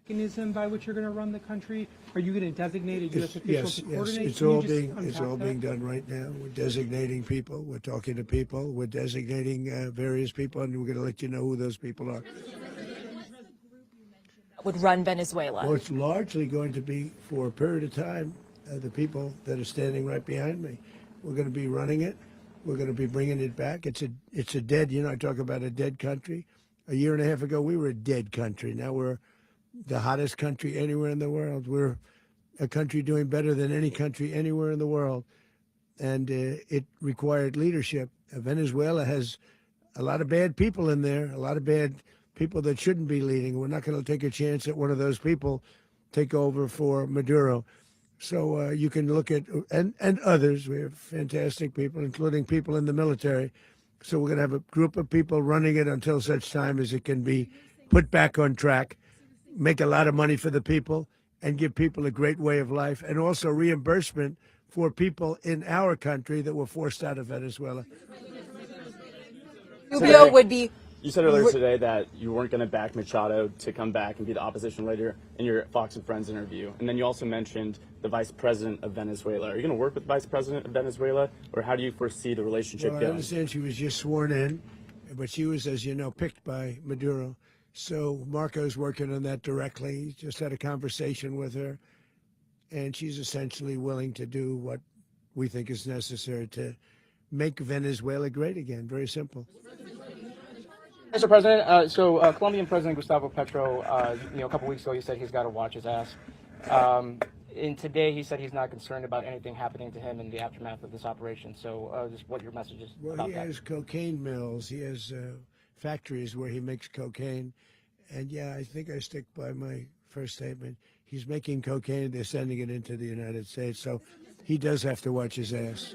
S6: Mechanism by which you're going to run the country? Are you going to designate a U.S. official to coordinate?
S1: Yes. It's all being done right now. We're designating people. We're talking to people. We're designating various people, and we're going to let you know who those people are.
S7: Would run Venezuela?
S1: Well, it's largely going to be for a period of time. The people that are standing right behind me. We're going to be running it. We're going to be bringing it back. It's a dead, I talk about a dead country. A year and a half ago, we were a dead country. Now we're the hottest country anywhere in the world. We're a country doing better than any country anywhere in the world. and it required leadership. Venezuela has a lot of bad people in there, a lot of bad people that shouldn't be leading. We're not going to take a chance that one of those people take over for Maduro. So you can look at, and others, we have fantastic people, including people in the military. So we're going to have a group of people running it until such time as it can be put back on track, make a lot of money for the people, and give people a great way of life, and also reimbursement for people in our country that were forced out of Venezuela.
S7: Rubio would be.
S8: You said earlier today that you weren't going to back Machado to come back and be the opposition leader in your Fox and Friends interview. And then you also mentioned the vice president of Venezuela. Are you going to work with the vice president of Venezuela, or how do you foresee the relationship
S1: Well, I
S8: going?
S1: understand she was just sworn in, but she was, as you know, picked by Maduro. So Marco's working on that directly. He just had a conversation with her, and she's essentially willing to do what we think is necessary to make Venezuela great again. Very simple.
S9: Mr. President, Colombian President Gustavo Petro, a couple weeks ago, he said he's got to watch his ass. And today, he said he's not concerned about anything happening to him in the aftermath of this operation. So, just what your message is
S1: Well,
S9: about
S1: he
S9: that.
S1: has cocaine mills. He has factories where he makes cocaine. And yeah, I think I stick by my first statement. He's making cocaine. They're sending it into the United States. So he does have to watch his ass.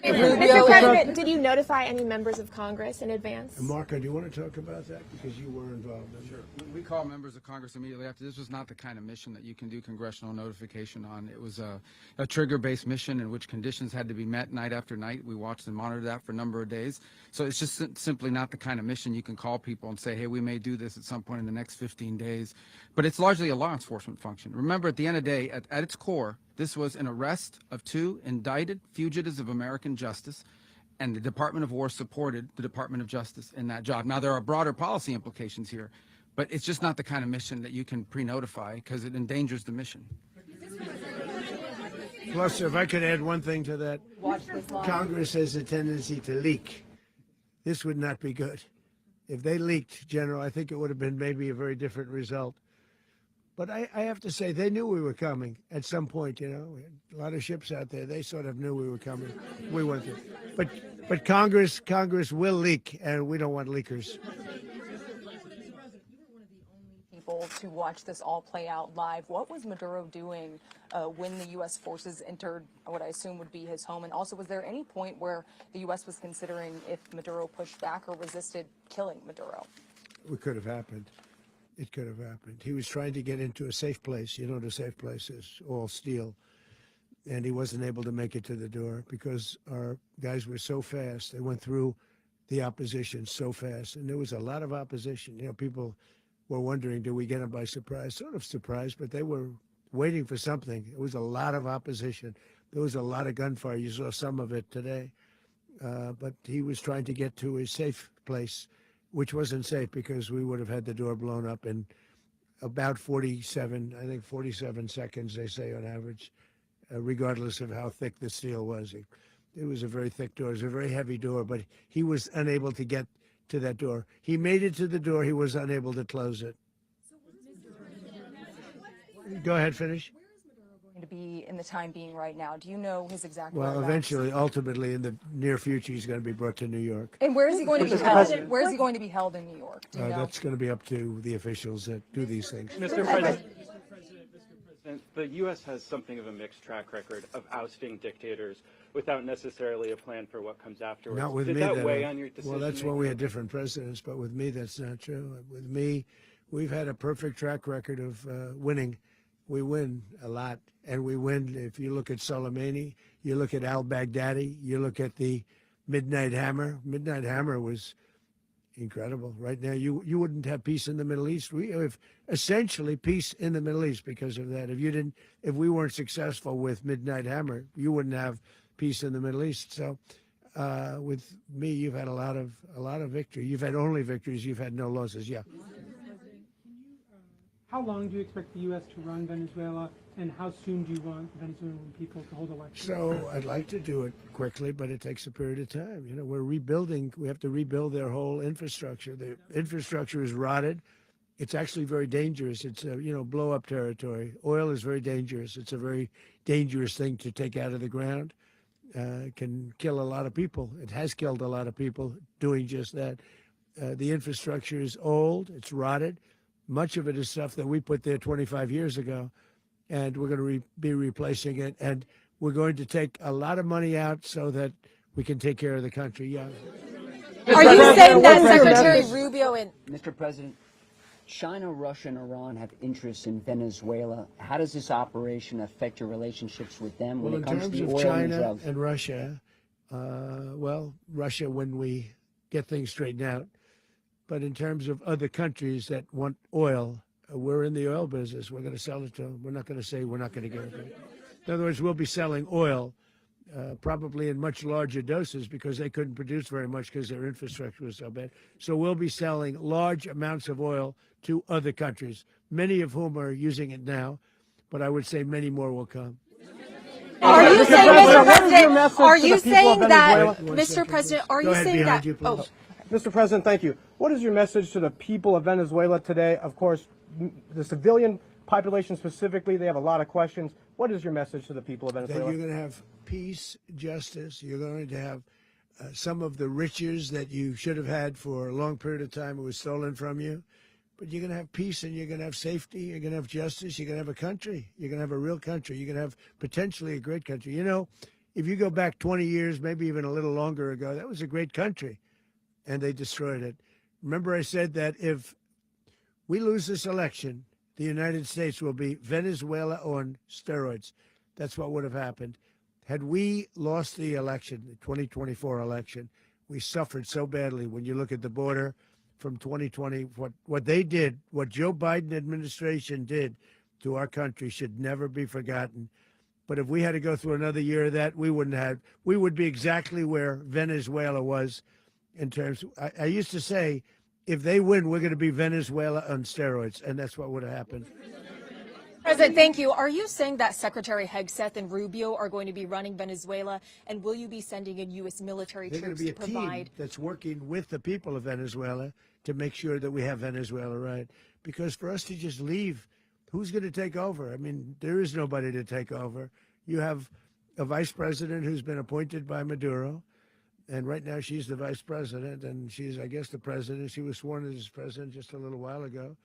S7: Mr. President, did you notify any members of Congress in advance?
S1: And Marco, do you want to talk about that? Because you were involved in it.
S4: Sure. We called members of Congress immediately after. This was not the kind of mission that you can do congressional notification on. It was a trigger-based mission in which conditions had to be met night after night. We watched and monitored that for a number of days. So it's just simply not the kind of mission you can call people and say, hey, we may do this at some point in the next 15 days. But it's largely a law enforcement function. Remember, at the end of the day, at its core, this was an arrest of 2 indicted fugitives of American justice, and the Department of War supported the Department of Justice in that job. Now, there are broader policy implications here, but it's just not the kind of mission that you can pre-notify because it endangers the mission.
S1: Plus, if I could add one thing to that, Congress has a tendency to leak. This would not be good. If they leaked, General, I think it would have been maybe a very different result. But I have to say, they knew we were coming at some point, a lot of ships out there. They sort of knew we were coming. We went there. But Congress will leak, and we don't want leakers.
S10: People to watch this all play out live. What was Maduro doing when the U.S. forces entered what I assume would be his home? And also, was there any point where the U.S. was considering if Maduro pushed back or resisted killing Maduro?
S1: It could have happened. It could have happened. He was trying to get into a safe place. The safe place is all steel. And he wasn't able to make it to the door because our guys were so fast. They went through the opposition so fast. And there was a lot of opposition. People were wondering, do we get them by surprise? Sort of surprised, but they were waiting for something. It was a lot of opposition. There was a lot of gunfire. You saw some of it today. But he was trying to get to a safe place, which wasn't safe because we would have had the door blown up in about 47 seconds, they say on average, regardless of how thick the steel was. It was a very thick door. It was a very heavy door, but he was unable to get to that door. He made it to the door. He was unable to close it. Go ahead, finish.
S10: To be in the time being right now, do you know his exact
S1: Well,
S10: whereabouts?
S1: eventually, ultimately, in the near future, he's going to be brought to New York.
S10: And where is he going to be held? Where is he going to be held in New York? Do you know?
S1: That's going to be up to the officials that do these things.
S11: Mr. President, the U.S. has something of a mixed track record of ousting dictators without necessarily a plan for what comes afterwards.
S1: Not with
S11: Did
S1: me.
S11: that weigh on your decision?
S1: Well, that's when we had different presidents, but with me, that's not true. With me, we've had a perfect track record of winning. We win a lot, and we win. If you look at Soleimani, you look at al-Baghdadi, you look at the Midnight Hammer. Midnight Hammer was incredible. Right now, you wouldn't have peace in the Middle East. We have essentially peace in the Middle East because of that. If we weren't successful with Midnight Hammer, you wouldn't have peace in the Middle East. So, with me, you've had a lot of victory. You've had only victories. You've had no losses. Yeah.
S6: How long do you expect the U.S. to run Venezuela, and how soon do you want the Venezuelan people to hold elections?
S1: So I'd like to do it quickly, but it takes a period of time. We're rebuilding. We have to rebuild their whole infrastructure. The infrastructure is rotted. It's actually very dangerous. It's blow-up territory. Oil is very dangerous. It's a very dangerous thing to take out of the ground. can kill a lot of people. It has killed a lot of people doing just that. The infrastructure is old, it's rotted. Much of it is stuff that we put there 25 years ago, and we're going to be replacing it. And we're going to take a lot of money out so that we can take care of the country. Yeah.
S7: Are you saying that Secretary Rubio and
S12: Mr. President, China, Russia, and Iran have interests in Venezuela. How does this operation affect your relationships with them when it comes to the oil and
S1: China
S12: drugs?
S1: and Russia, well, Russia when we get things straightened out. But in terms of other countries that want oil, we're in the oil business. We're going to sell it to them. We're not going to say we're not going to give it. In other words, we'll be selling oil probably in much larger doses because they couldn't produce very much because their infrastructure was so bad. So we'll be selling large amounts of oil to other countries, many of whom are using it now, but I would say many more will come.
S7: are you saying, Mr. President, are you saying that, Mr. President, are you saying that, oh,
S13: Mr. President, thank you. What is your message to the people of Venezuela today? Of course, the civilian population specifically, they have a lot of questions. What is your message to the people of Venezuela?
S1: That you're going to have peace, justice. You're going to have some of the riches that you should have had for a long period of time. It was stolen from you. But you're going to have peace and you're going to have safety. You're going to have justice. You're going to have a country. You're going to have a real country. You're going to have potentially a great country. You know, if you go back 20 years, maybe even a little longer ago, that was a great country. And they destroyed it. Remember I said that if we lose this election, the United States will be Venezuela on steroids. That's what would have happened. Had we lost the election, the 2024 election, we suffered so badly when you look at the border from 2020. What they did, what Joe Biden administration did to our country should never be forgotten. But if we had to go through another year of that, we would be exactly where Venezuela was in terms. I used to say, if they win, we're going to be Venezuela on steroids, and that's what would have happened.
S7: President, thank you. Are you saying that Secretary Hegseth and Rubio are going to be running Venezuela, and will you be sending in U.S. military
S1: They're
S7: troops
S1: going
S7: to
S1: to be a
S7: provide?
S1: team that's working with the people of Venezuela to make sure that we have Venezuela right. Because for us to just leave, who's going to take over? I mean, there is nobody to take over. You have a vice president who's been appointed by Maduro, and right now she's the vice president, and she's, I guess, the president. She was sworn as president just a little while ago.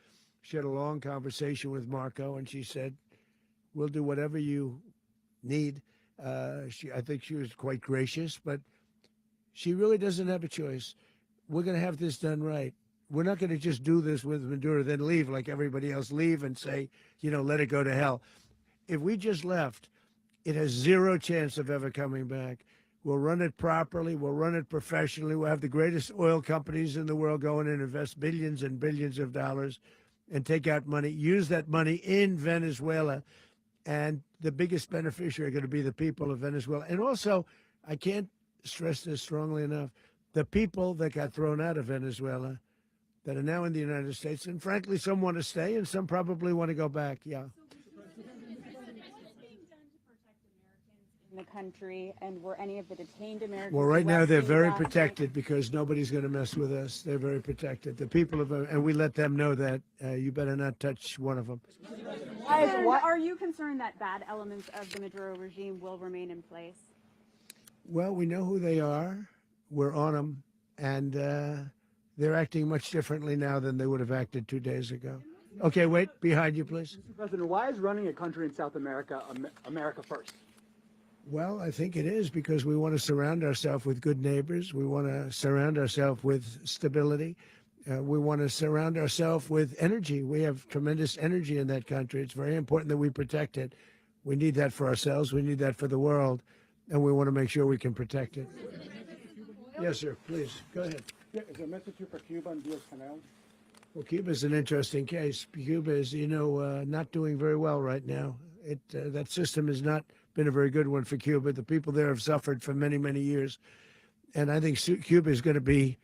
S1: She had a long conversation with Marco, and she said, we'll do whatever you need. I think she was quite gracious, but she really doesn't have a choice. We're going to have this done right. We're not going to just do this with Maduro, then leave like everybody else, leave and say, you know, let it go to hell. If we just left, it has zero chance of ever coming back. We'll run it properly. We'll run it professionally. We'll have the greatest oil companies in the world go in and invest billions and billions of dollars and take out money, use that money in Venezuela. And the biggest beneficiary are going to be the people of Venezuela. And also, I can't stress this strongly enough, the people that got thrown out of Venezuela that are now in the United States. And frankly, some want to stay and some probably want to go back. Yeah.
S14: The country, and were any of the detained Americans?
S1: Well, right now they're very
S14: arrested?
S1: protected because nobody's going to mess with us. They're very protected. The people of, and we let them know that you better not touch one of them.
S14: And are you concerned that bad elements of the Maduro regime will remain in place?
S1: Well, we know who they are. We're on them, and they're acting much differently now than they would have acted 2 days ago. Okay, wait, behind you, please.
S15: Mr. President, why is running a country in South America America first?
S1: Well, I think it is because we want to surround ourselves with good neighbors. We want to surround ourselves with stability. We want to surround ourselves with energy. We have tremendous energy in that country. It's very important that we protect it. We need that for ourselves. We need that for the world. And we want to make sure we can protect it. Yes, sir. Please, go ahead.
S15: Yeah, is there a message for Cuba and Diaz-Canel?
S1: Well, Cuba is an interesting case. Cuba is, not doing very well right now. That system has not been a very good one for Cuba. The people there have suffered for many, many years. And I think Cuba is going to be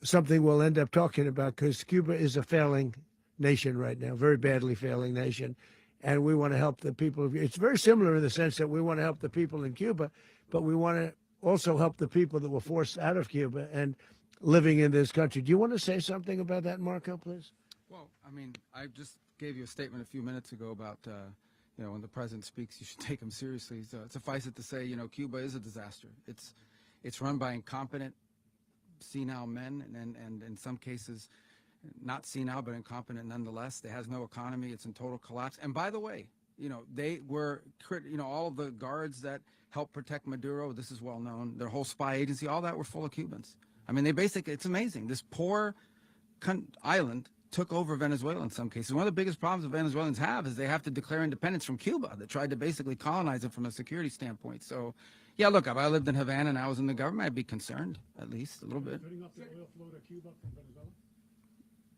S1: something we'll end up talking about because Cuba is a failing nation right now, very badly failing nation. And we want to help the people. It's very similar in the sense that we want to help the people in Cuba, but we want to also help the people that were forced out of Cuba and living in this country. Do you want to say something about that, Marco, please?
S4: Well, I mean, I just gave you a statement a few minutes ago about you know, when the president speaks, you should take him seriously. So suffice it to say, you know, Cuba is a disaster. It's run by incompetent, senile men, and in some cases, not senile, but incompetent nonetheless. It has no economy. It's in total collapse. And by the way, you know, they were, you know, all of the guards that helped protect Maduro, this is well known, their whole spy agency, all that were full of Cubans. I mean, they basically, it's amazing. This poor island took over Venezuela in some cases. One of the biggest problems the Venezuelans have is they have to declare independence from Cuba that tried to basically colonize it from a security standpoint. So, yeah, look, if I lived in Havana and I was in the government, I'd be concerned, at least a little bit.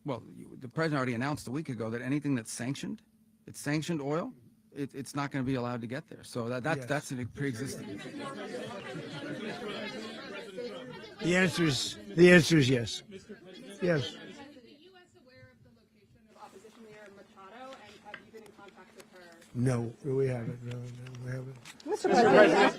S4: Well, the president already announced a week ago that anything that's sanctioned, it's sanctioned oil, it's not going to be allowed to get there. So that's a pre-existing.
S1: The answer is yes. Yes. No, we haven't. No, we haven't.
S10: Mr. President.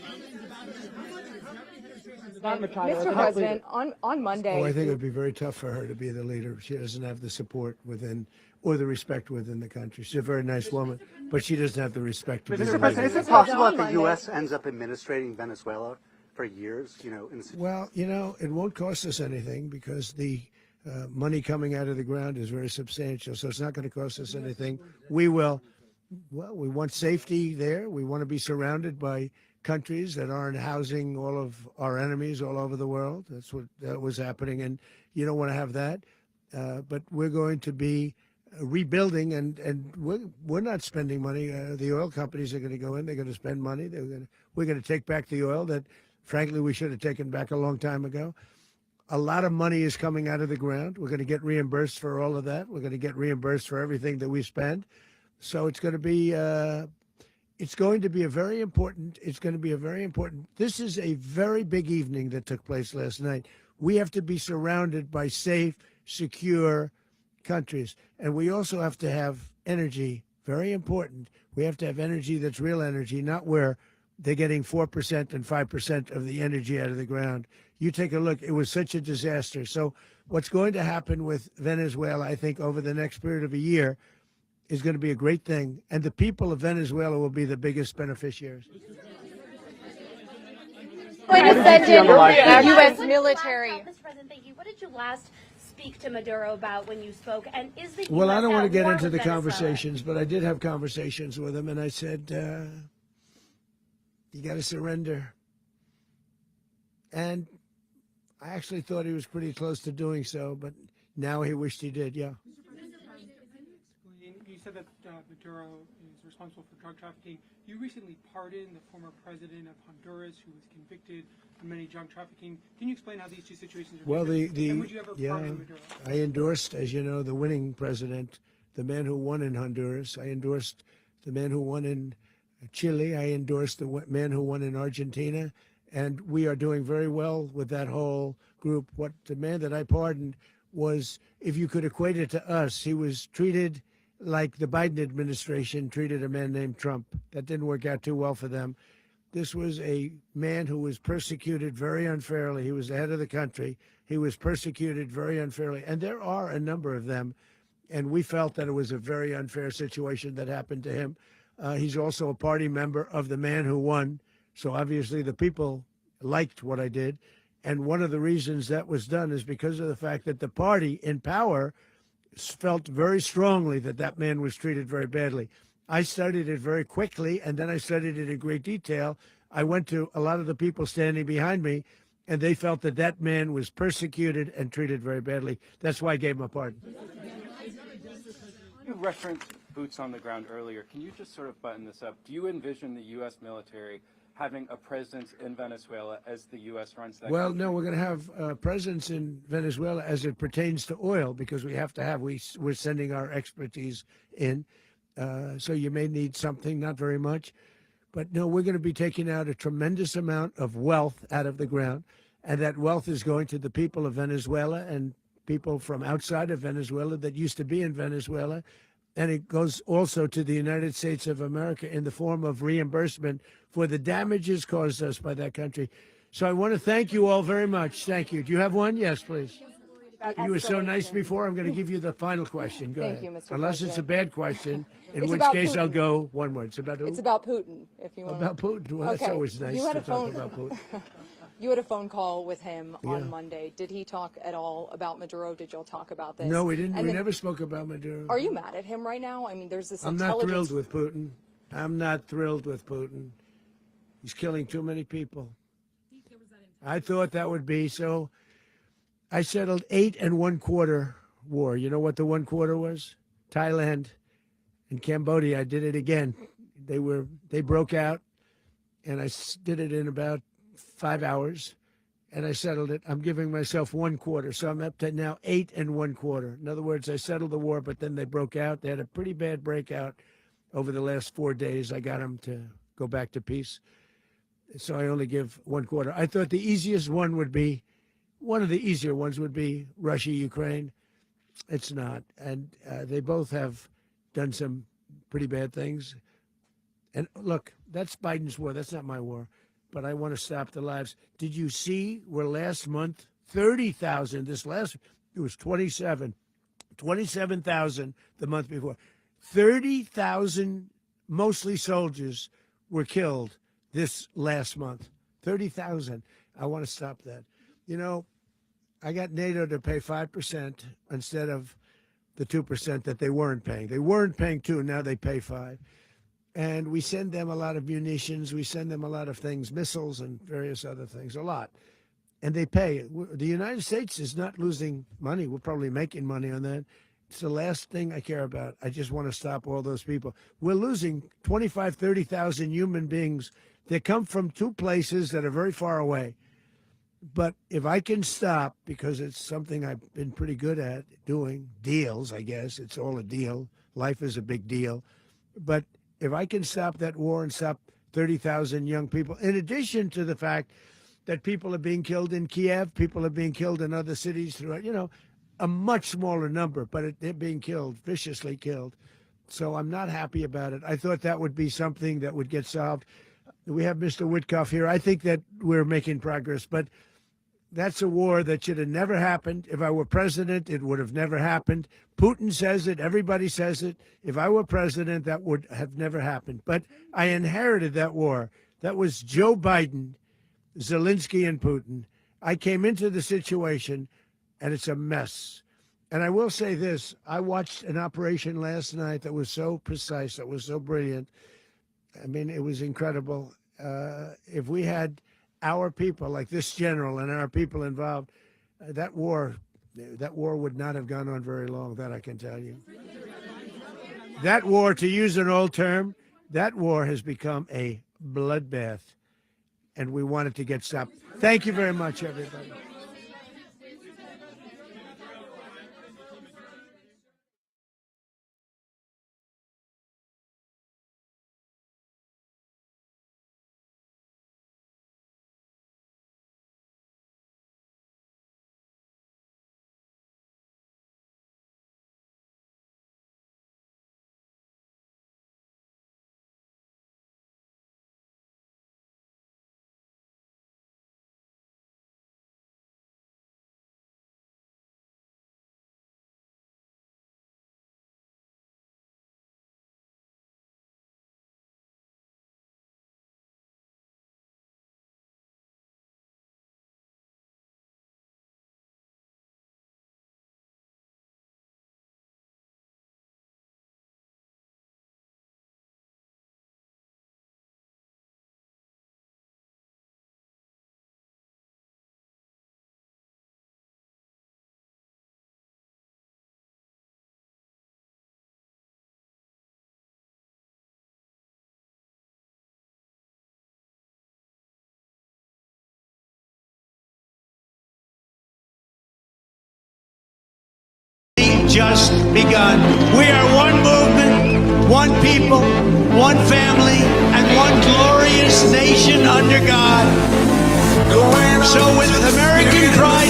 S13: Mr.
S10: President, on Monday.
S1: Oh, I think it would be very tough for her to be the leader. She doesn't have the support within or the respect within the country. She's a very nice woman, but she doesn't have the respect.
S15: Mr. President, is it possible that the U.S. ends up administrating Venezuela for years? You know,
S1: well, you know, it won't cost us anything because the money coming out of the ground is very substantial. So it's not going to cost us anything. We will. Well, we want safety there. We want to be surrounded by countries that aren't housing all of our enemies all over the world. That's what was happening, and you don't want to have that. But we're going to be rebuilding, and we're not spending money. The oil companies are going to go in. They're going to spend money. We're going to take back the oil that, frankly, we should have taken back a long time ago. A lot of money is coming out of the ground. We're going to get reimbursed for all of that. We're going to get reimbursed for everything that we spend. So it's going to be a very important. This is a very big evening that took place last night. We have to be surrounded by safe, secure countries, and we also have to have energy. Very important. We have to have energy that's real energy, not where they're getting 4% and 5% of the energy out of the ground. You take a look. It was such a disaster. So what's going to happen with Venezuela, I think, over the next period of a year, is going to be a great thing, and the people of Venezuela will be the biggest beneficiaries.
S10: Going to send in the U.S. military.
S16: Mr. President, thank you. What did you last speak to Maduro about when you spoke? And is the
S1: Well,
S16: US
S1: I don't want to get
S16: war
S1: into
S16: with
S1: the
S16: Venezuela?
S1: conversations, but I did have conversations with him, and I said, you got to surrender. And I actually thought he was pretty close to doing so, but now he wished he did, yeah.
S6: You said that Maduro is responsible for drug trafficking. You recently pardoned the former president of Honduras, who was convicted of many drug trafficking. Can you explain how these two situations are different? And would you ever pardon Maduro?
S1: I endorsed, as you know, the winning president, the man who won in Honduras. I endorsed the man who won in Chile. I endorsed the man who won in Argentina. And we are doing very well with that whole group. What the man that I pardoned was, if you could equate it to us, he was treated like the Biden administration treated a man named Trump. That didn't work out too well for them. This was a man who was persecuted very unfairly. He was the head of the country. He was persecuted very unfairly. And there are a number of them. And we felt that it was a very unfair situation that happened to him. He's also a party member of the man who won. So obviously the people liked what I did. And one of the reasons that was done is because of the fact that the party in power felt very strongly that that man was treated very badly. I studied it very quickly, and then I studied it in great detail. I went to a lot of the people standing behind me, and they felt that that man was persecuted and treated very badly. That's why I gave him a pardon.
S11: You referenced boots on the ground earlier. Can you just sort of button this up? Do you envision the U.S. military having a presence in Venezuela as the U.S. runs that
S1: Well,
S11: country?
S1: no, we're going to have a presence in Venezuela as it pertains to oil, because we have to have, we're sending our expertise in. So you may need something, not very much. But no, we're going to be taking out a tremendous amount of wealth out of the ground. And that wealth is going to the people of Venezuela and people from outside of Venezuela that used to be in Venezuela. And it goes also to the United States of America in the form of reimbursement for the damages caused us by that country. So I want to thank you all very much. Thank you. Do you have one? Yes, please. You were so nice before. I'm going to give you the final question. Go
S10: Thank
S1: ahead.
S10: you, Mr.
S1: Unless it's a
S10: President.
S1: bad question, in
S10: It's
S1: which
S10: about
S1: case I'll
S10: Putin.
S1: go one word. It's about who?
S10: It's about Putin, if you want.
S1: About Putin. Well, that's
S10: Okay.
S1: always nice
S10: You had
S1: to
S10: a
S1: talk
S10: phone-
S1: about Putin.
S10: You had a phone call with him
S1: Yeah.
S10: on Monday. Did he talk at all about Maduro? Did y'all talk about this?
S1: No, we didn't.
S10: And
S1: We
S10: then-
S1: never spoke about Maduro.
S10: Are you mad at him right now? I mean, there's this
S1: I'm not
S10: intelligence.
S1: thrilled with Putin. I'm not thrilled with Putin. He's killing too many people. I thought that would be so. I settled 8 1/4 war. You know what the 1/4 was? Thailand and Cambodia. I did it again. They broke out, and I did it in about 5 hours, and I settled it. I'm giving myself 1/4, so I'm up to now 8 1/4. In other words, I settled the war, but then they broke out. They had a pretty bad breakout over the last 4 days. I got them to go back to peace, so I only give 1/4. I thought the easiest one would be, one of the easier ones would be Russia, Ukraine. It's not, and they both have done some pretty bad things. And look, that's Biden's war. That's not my war. But I want to stop the lives. Did you see where last month, 30,000, it was 27,000 the month before. 30,000, mostly soldiers, were killed this last month. 30,000. I want to stop that. You know, I got NATO to pay 5% instead of the 2% that they weren't paying. They weren't paying 2, now they pay 5. And we send them a lot of munitions. We send them a lot of things, missiles and various other things, a lot. And they pay. The United States is not losing money. We're probably making money on that. It's the last thing I care about. I just want to stop all those people. We're losing 25, 30,000 human beings that come from 2 places that are very far away. But if I can stop, because it's something I've been pretty good at doing, deals, I guess. It's all a deal. Life is a big deal. But if I can stop that war and stop 30,000 young people, in addition to the fact that people are being killed in Kiev, people are being killed in other cities throughout, a much smaller number, but they're being killed, viciously killed. So I'm not happy about it. I thought that would be something that would get solved. We have Mr. Witkoff here. I think that we're making progress, but that's a war that should have never happened. If I were president, it would have never happened. Putin says it. Everybody says it. If I were president, that would have never happened. But I inherited that war. That was Joe Biden, Zelensky, and Putin. I came into the situation, and it's a mess. And I will say this. I watched an operation last night that was so precise, that was so brilliant. I mean, it was incredible. If we had our people, like this general and our people involved, that war would not have gone on very long, that I can tell you. That war, to use an old term, that war has become a bloodbath, and we want it to get stopped. Thank you very much, everybody.
S17: Just begun. We are one movement, one people, one family, and one glorious nation under God. So with American pride